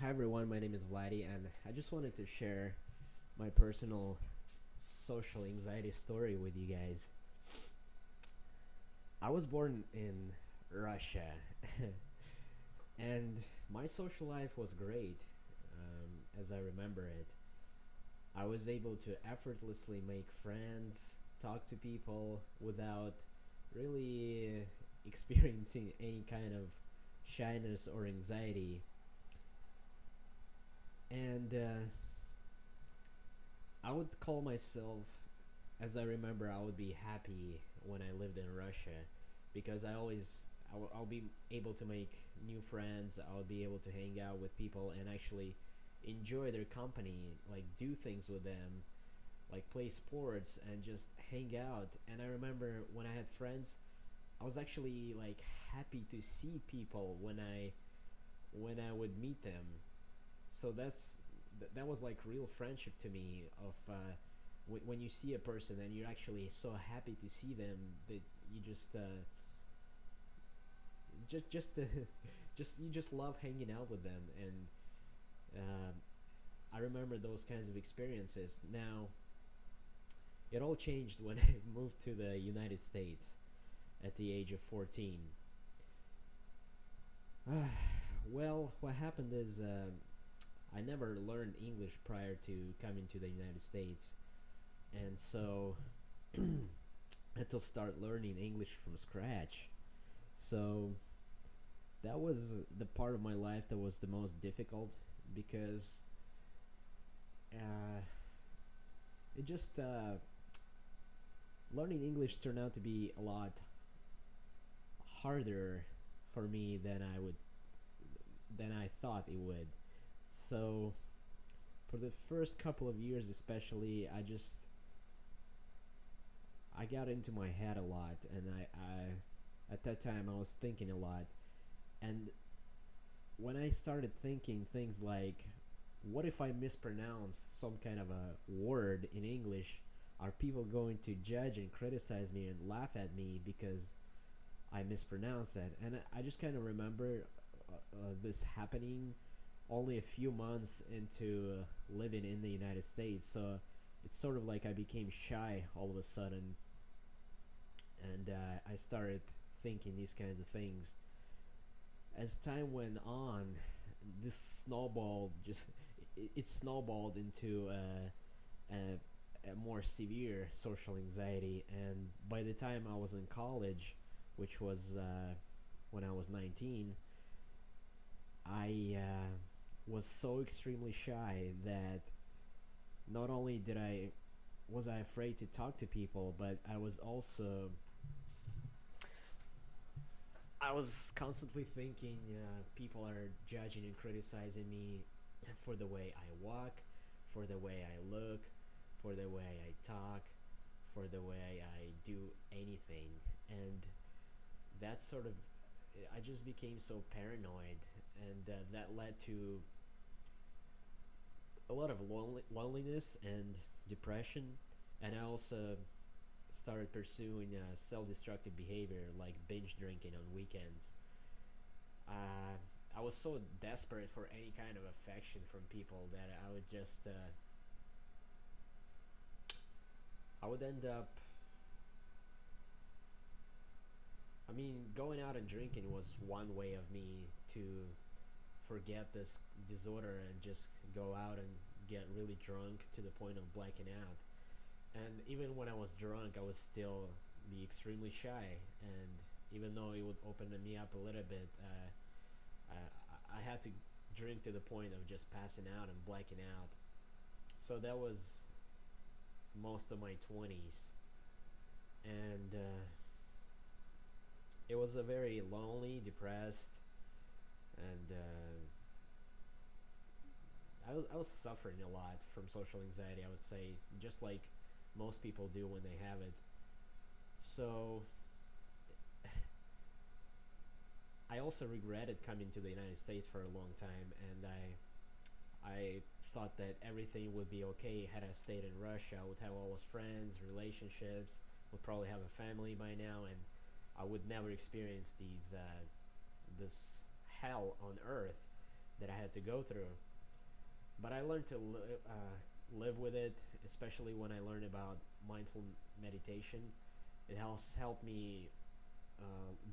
Hi everyone, my name is Vladi, and I just wanted to share my personal social anxiety story with you guys. I was born in Russia, and my social life was great as I remember it. I was able to effortlessly make friends, talk to people without really experiencing any kind of shyness or anxiety. And I would call myself, as I remember, I would be happy when I lived in Russia because I'll be able to make new friends. I'll be able to hang out with people and actually enjoy their company, like do things with them, like play sports and just hang out. And I remember when I had friends, I was actually like happy to see people when I would meet them. So that was like real friendship to me of when you see a person and you're actually so happy to see them that you just just you just love hanging out with them. And uh, I remember those kinds of experiences. Now it all changed when I moved to the United States at the age of 14. Well, what happened is I never learned English prior to coming to the United States, and so I had to start learning English from scratch. So that was the part of my life that was the most difficult because uh, it just learning English turned out to be a lot harder for me than I thought it would. So for the first couple of years, especially, I got into my head a lot, and I at that time I was thinking a lot, and when I started thinking things like, what if I mispronounce some kind of a word in English? Are people going to judge and criticize me and laugh at me because I mispronounce it? And I just kind of remember this happening only a few months into living in the United States. So it's sort of like I became shy all of a sudden, and I started thinking these kinds of things. As time went on, this snowballed just it snowballed into a more severe social anxiety. And by the time I was in college, which was when I was 19, I was so extremely shy that not only did I was I afraid to talk to people, but I was constantly thinking people are judging and criticizing me for the way I walk, for the way I look, for the way I talk, for the way I do anything. And that sort of, I just became so paranoid, and that led to a lot of loneliness and depression. And I also started pursuing self-destructive behavior like binge drinking on weekends. uh, I was so desperate for any kind of affection from people that I would end up, I mean, going out and drinking was one way of me to forget this disorder and just go out and get really drunk to the point of blacking out. And even when I was drunk, I would still be extremely shy. And even though it would open me up a little bit, I had to drink to the point of just passing out and blacking out. So that was most of my 20s. And it was a very lonely, depressed, and I was suffering a lot from social anxiety, I would say, just like most people do when they have it. So I also regretted coming to the United States for a long time, and I thought that everything would be okay had I stayed in Russia. I would have all those friends, relationships, would probably have a family by now, and I would never experience this hell on earth. that I had to go through. But I learned to live with it, especially when I learned about mindful meditation. It has helped me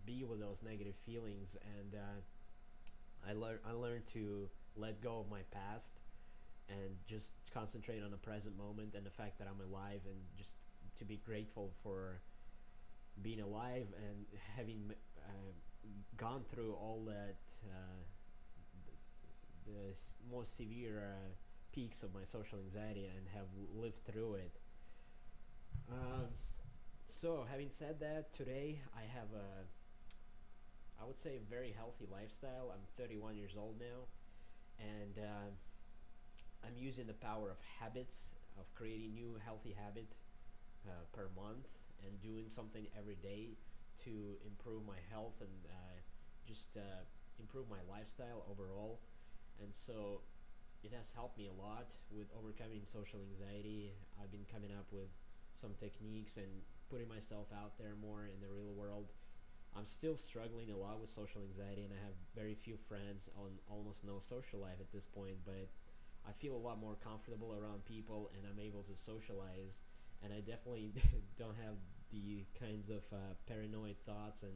be with those negative feelings, and I learned to let go of my past and just concentrate on the present moment and the fact that I'm alive, and just to be grateful for being alive and having gone through all that the most severe peaks of my social anxiety and have lived through it. Um, so, having said that, today I have I would say, a very healthy lifestyle. I'm 31 years old now, and I'm using the power of habits, of creating new healthy habit per month, and doing something every day to improve my health and just improve my lifestyle overall. And so it has helped me a lot with overcoming social anxiety. I've been coming up with some techniques and putting myself out there more in the real world. I'm still struggling a lot with social anxiety, and I have very few friends on almost no social life at this point, but I feel a lot more comfortable around people and I'm able to socialize. And I definitely don't have the kinds of paranoid thoughts and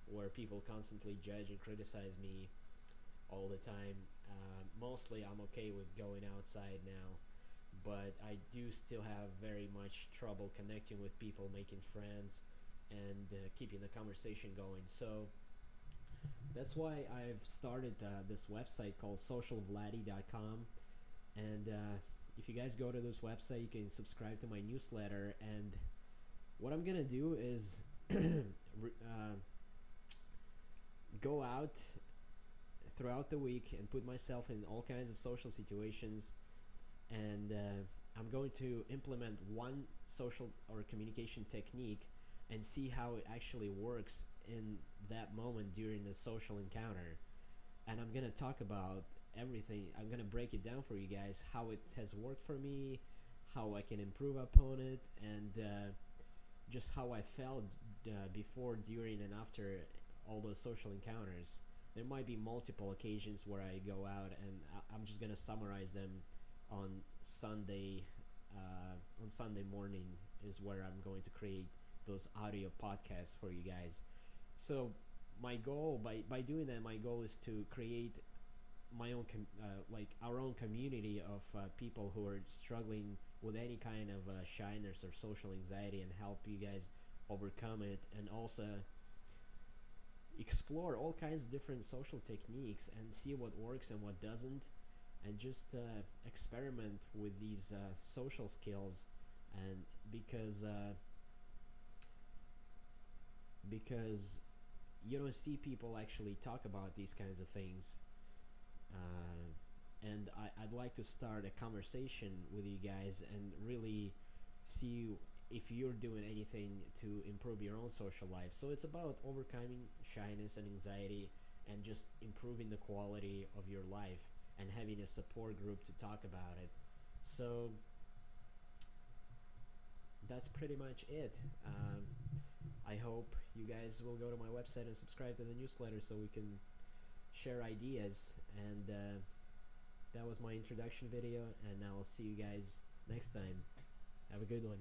where people constantly judge and criticize me all the time. Mostly I'm okay with going outside now, but I do still have very much trouble connecting with people, making friends, and keeping the conversation going. So that's why I've started this website called socialvladdy.com. And if you guys go to this website, you can subscribe to my newsletter. And what I'm gonna do is go out throughout the week and put myself in all kinds of social situations, and I'm going to implement one social or communication technique and see how it actually works in that moment during the social encounter. And I'm gonna talk about everything. I'm gonna break it down for you guys, how it has worked for me, how I can improve upon it, and just how I felt before, during, and after all those social encounters. There might be multiple occasions where I go out, and I'm just gonna summarize them on Sunday. On Sunday morning is where I'm going to create those audio podcasts for you guys. So my goal, by doing that, my goal is to create my own like our own community of people who are struggling with any kind of shyness or social anxiety, and help you guys overcome it, and also explore all kinds of different social techniques and see what works and what doesn't, and just experiment with these social skills. And because you don't see people actually talk about these kinds of things, and I'd like to start a conversation with you guys and really see if you're doing anything to improve your own social life. So it's about overcoming shyness and anxiety, and just improving the quality of your life, and having a support group to talk about it. So that's pretty much it. I hope you guys will go to my website and subscribe to the newsletter so we can share ideas. And that was my introduction video, and I'll see you guys next time. Have a good one.